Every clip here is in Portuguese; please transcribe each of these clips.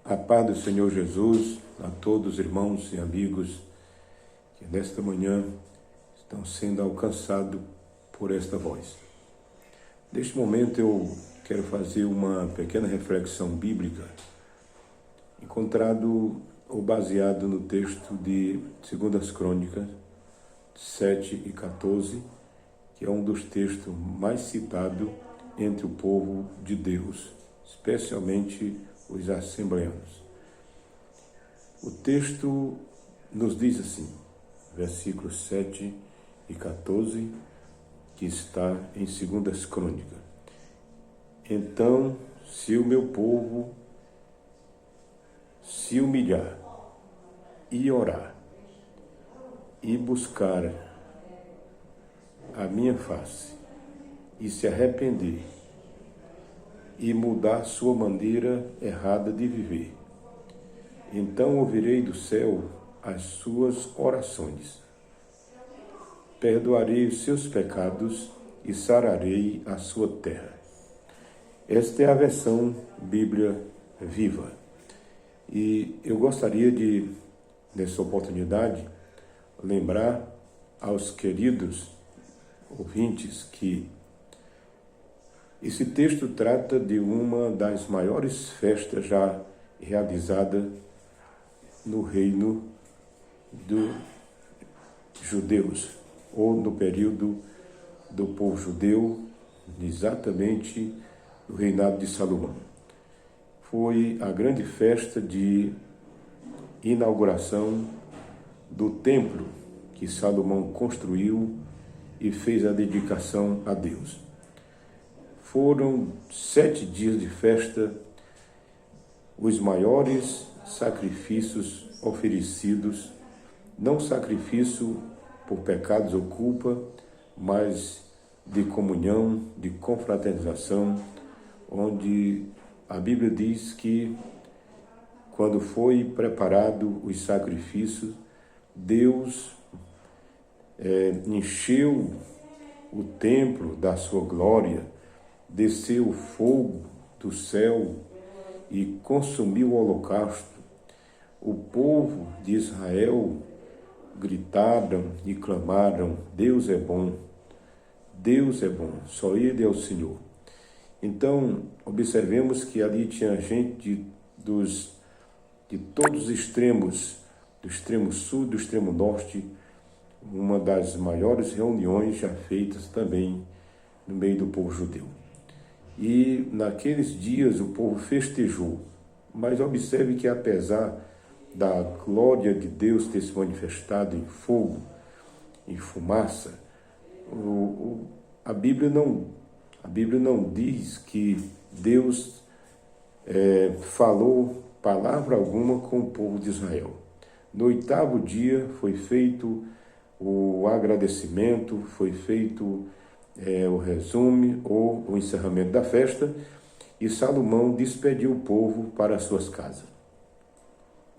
A paz do Senhor Jesus a todos os irmãos e amigos que nesta manhã estão sendo alcançados por esta voz. Neste momento eu quero fazer uma pequena reflexão bíblica encontrado ou baseado no texto de 2 Crônicas 7 e 14, que é um dos textos mais citados entre o povo de Deus, especialmente os assembleanos. O texto nos diz assim, versículos 7 e 14, que está em 2 Crônicas. Então, se o meu povo se humilhar e orar e buscar a minha face e se arrepender e mudar sua maneira errada de viver, então ouvirei do céu as suas orações, perdoarei os seus pecados e sararei a sua terra. Esta é a versão Bíblia Viva. E eu gostaria de, nessa oportunidade, lembrar aos queridos ouvintes que esse texto trata de uma das maiores festas já realizada no reino dos judeus, ou no período do povo judeu, exatamente no reinado de Salomão. Foi a grande festa de inauguração do templo que Salomão construiu e fez a dedicação a Deus. Foram 7 dias de festa, os maiores sacrifícios oferecidos, não sacrifício por pecados ou culpa, mas de comunhão, de confraternização, onde a Bíblia diz que quando foi preparado os sacrifícios, Deus encheu o templo da sua glória, desceu o fogo do céu e consumiu o holocausto. O povo de Israel gritaram e clamaram: Deus é bom, Deus é bom, só Ele é o Senhor. Então, observemos que ali tinha gente de todos os extremos, do extremo sul, do extremo norte, uma das maiores reuniões já feitas também no meio do povo judeu. E naqueles dias o povo festejou, mas observe que apesar da glória de Deus ter se manifestado em fogo, em fumaça, a Bíblia não diz que Deus falou palavra alguma com o povo de Israel. No 8º dia foi feito o agradecimento, foi feito o resumo ou o encerramento da festa, e Salomão despediu o povo para as suas casas.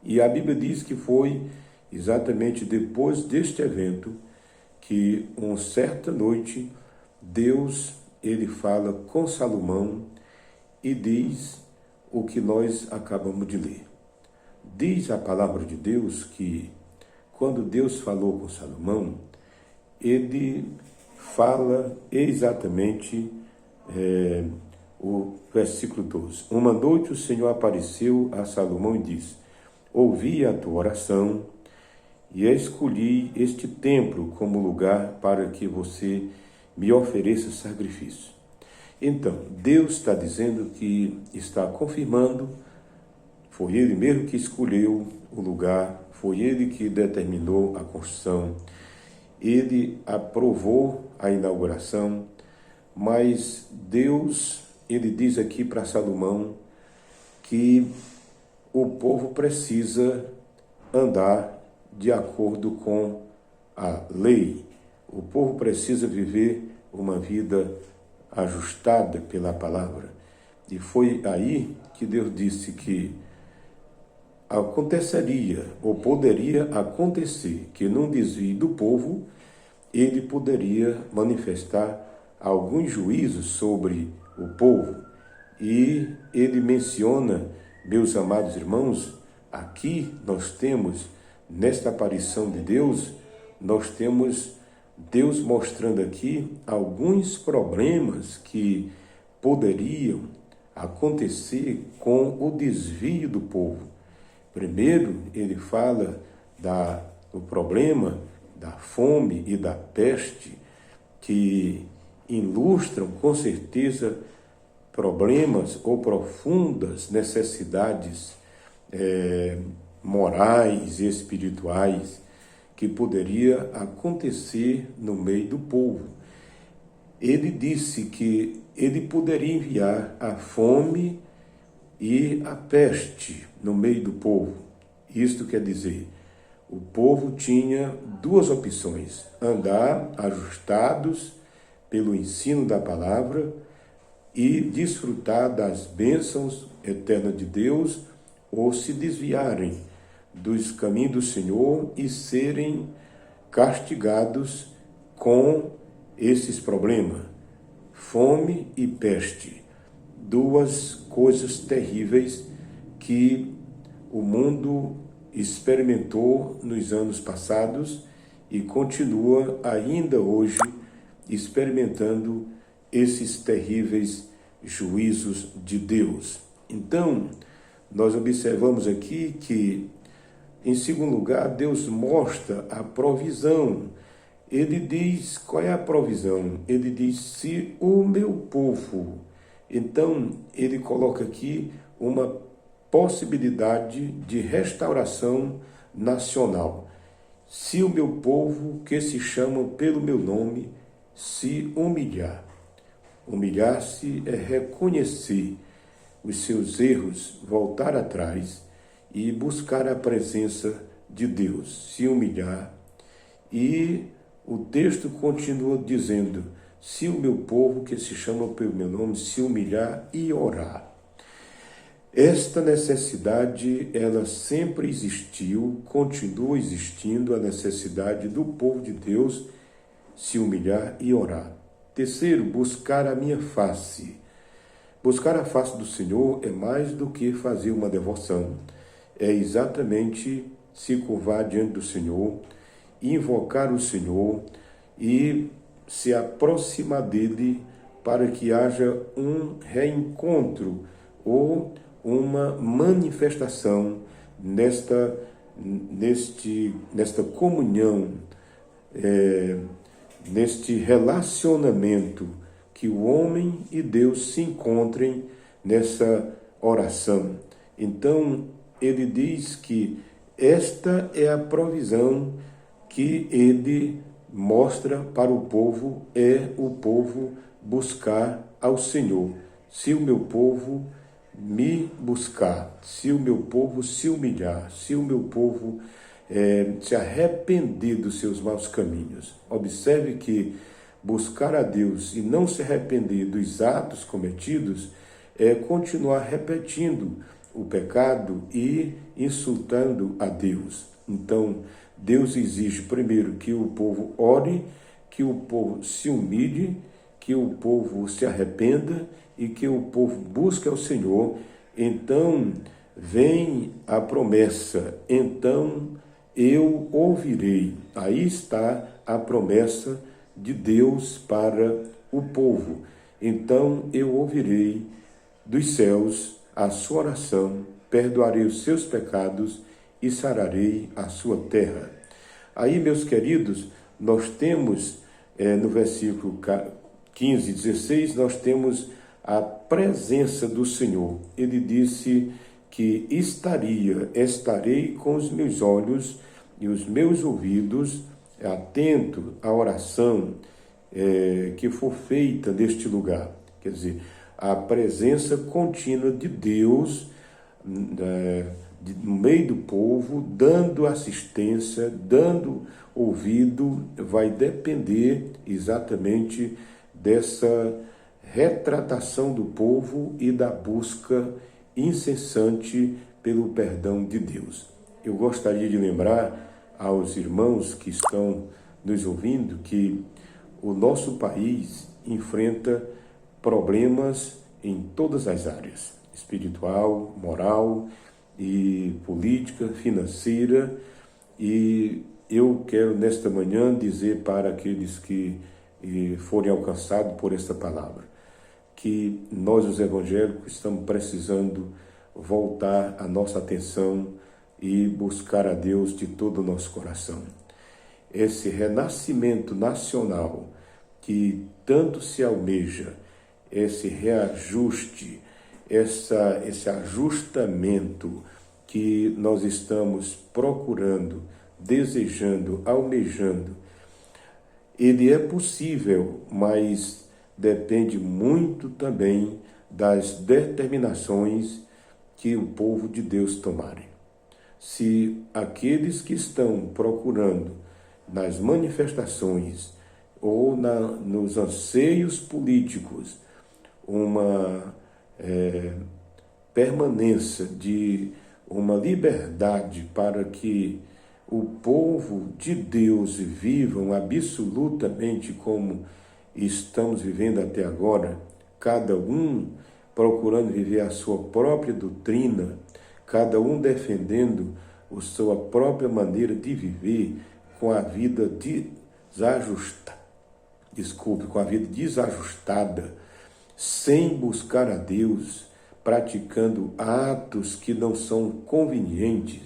E a Bíblia diz que foi exatamente depois deste evento que, uma certa noite, Deus ele fala com Salomão e diz o que nós acabamos de ler. Diz a palavra de Deus que, quando Deus falou com Salomão, ele fala exatamente o versículo 12. Uma noite o Senhor apareceu a Salomão e disse: ouvi a tua oração e escolhi este templo como lugar para que você me ofereça sacrifício. Então, Deus está dizendo que está confirmando, foi Ele mesmo que escolheu o lugar, foi Ele que determinou a construção, Ele aprovou a inauguração, mas Deus, Ele diz aqui para Salomão que o povo precisa andar de acordo com a lei. O povo precisa viver uma vida ajustada pela palavra. E foi aí que Deus disse que aconteceria, ou poderia acontecer, que num desvio do povo, ele poderia manifestar alguns juízos sobre o povo. E ele menciona Meus amados irmãos, aqui nós temos, nesta aparição de Deus, nós temos Deus mostrando aqui alguns problemas que poderiam acontecer com o desvio do povo. Primeiro, ele fala do problema da fome e da peste, que ilustram com certeza problemas ou profundas necessidades morais e espirituais que poderia acontecer no meio do povo. Ele disse que ele poderia enviar a fome e a peste no meio do povo. Isto quer dizer, o povo tinha duas opções: andar ajustados pelo ensino da palavra e desfrutar das bênçãos eternas de Deus, ou se desviarem dos caminhos do Senhor e serem castigados com esses problemas, fome e peste, duas coisas terríveis que o mundo experimentou nos anos passados e continua ainda hoje experimentando esses terríveis juízos de Deus. Então, nós observamos aqui que, em segundo lugar, Deus mostra a provisão. Ele diz, qual é a provisão? Ele diz, se o meu povo. Então, ele coloca aqui uma possibilidade de restauração nacional. Se o meu povo, que se chama pelo meu nome, se humilhar. Humilhar-se é reconhecer os seus erros, voltar atrás e buscar a presença de Deus, se humilhar. E o texto continua dizendo, se o meu povo, que se chama pelo meu nome, se humilhar e orar. Esta necessidade, ela sempre existiu, continua existindo a necessidade do povo de Deus se humilhar e orar. Terceiro, buscar a minha face. Buscar a face do Senhor é mais do que fazer uma devoção. É exatamente se curvar diante do Senhor, invocar o Senhor e se aproximar dele para que haja um reencontro ou uma manifestação nesta comunhão, neste relacionamento, que o homem e Deus se encontrem nessa oração. Então, ele diz que esta é a provisão que ele mostra para o povo, é o povo buscar ao Senhor. Se o meu povo me buscar, se o meu povo se humilhar, se o meu povo se arrepender dos seus maus caminhos. Observe que buscar a Deus e não se arrepender dos atos cometidos é continuar repetindo o pecado e insultando a Deus. Então, Deus exige primeiro que o povo ore, que o povo se humilhe, que o povo se arrependa e que o povo busque ao Senhor. Então, vem a promessa, então eu ouvirei. Aí está a promessa de Deus para o povo. Então eu ouvirei dos céus a sua oração, perdoarei os seus pecados e sararei a sua terra. Aí, meus queridos, nós temos no versículo 15 e 16, nós temos a presença do Senhor. Ele disse que estarei com os meus olhos e os meus ouvidos atento à oração que for feita neste lugar. Quer dizer, a presença contínua de Deus no meio do povo, dando assistência, dando ouvido, vai depender exatamente dessa retratação do povo e da busca incessante pelo perdão de Deus. Eu gostaria de lembrar aos irmãos que estão nos ouvindo que o nosso país enfrenta problemas em todas as áreas. espiritual, moral e política, financeira. E eu quero nesta manhã dizer para aqueles que forem alcançados por esta palavra, que nós os evangélicos estamos precisando voltar a nossa atenção e buscar a Deus de todo o nosso coração. Esse renascimento nacional que tanto se almeja, esse reajuste, esse ajustamento que nós estamos procurando, desejando, almejando, ele é possível, mas depende muito também das determinações que o povo de Deus tomarem. Se aqueles que estão procurando nas manifestações ou nos anseios políticos uma permanência de uma liberdade para que o povo de Deus vivam absolutamente como estamos vivendo até agora, cada um procurando viver a sua própria doutrina, cada um defendendo a sua própria maneira de viver com a vida desajustada, sem buscar a Deus, praticando atos que não são convenientes,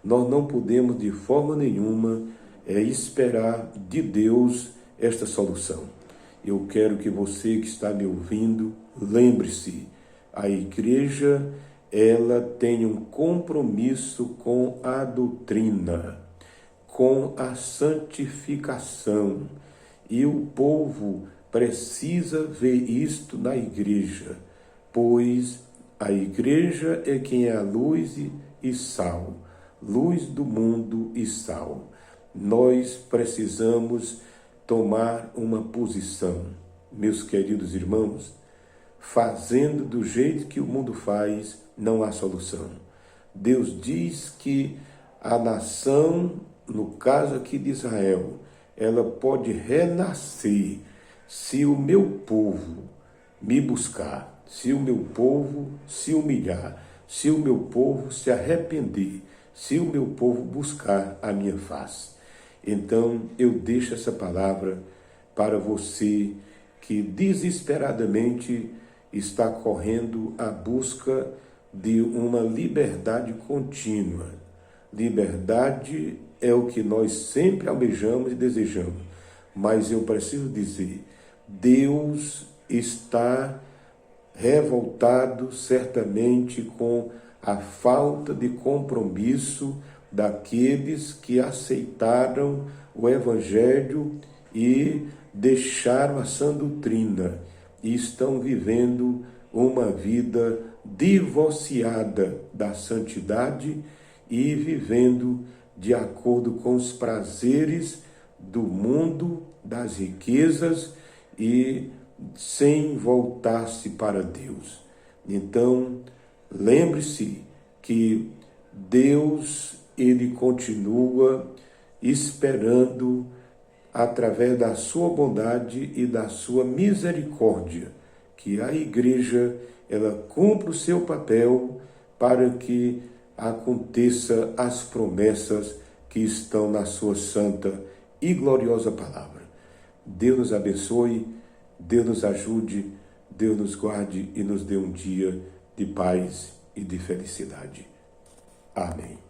nós não podemos de forma nenhuma esperar de Deus esta solução. Eu quero que você que está me ouvindo, lembre-se, a igreja, ela tem um compromisso com a doutrina, com a santificação, e o povo precisa ver isto na igreja, pois a igreja é quem é a luz e sal, luz do mundo e sal. Nós precisamos tomar uma posição, meus queridos irmãos. Fazendo do jeito que o mundo faz, não há solução. Deus diz que a nação, no caso aqui de Israel, ela pode renascer se o meu povo me buscar, se o meu povo se humilhar, se o meu povo se arrepender, se o meu povo buscar a minha face. Então, eu deixo essa palavra para você que desesperadamente está correndo à busca de uma liberdade contínua. Liberdade é o que nós sempre almejamos e desejamos. Mas eu preciso dizer, Deus está revoltado certamente com a falta de compromisso daqueles que aceitaram o Evangelho e deixaram a sã doutrina e estão vivendo uma vida divorciada da santidade e vivendo de acordo com os prazeres do mundo, das riquezas e sem voltar-se para Deus. Então, lembre-se que Deus, ele continua esperando através da sua bondade e da sua misericórdia, que a igreja, ela cumpra o seu papel para que aconteça as promessas que estão na sua santa e gloriosa palavra. Deus nos abençoe, Deus nos ajude, Deus nos guarde e nos dê um dia de paz e de felicidade. Amém.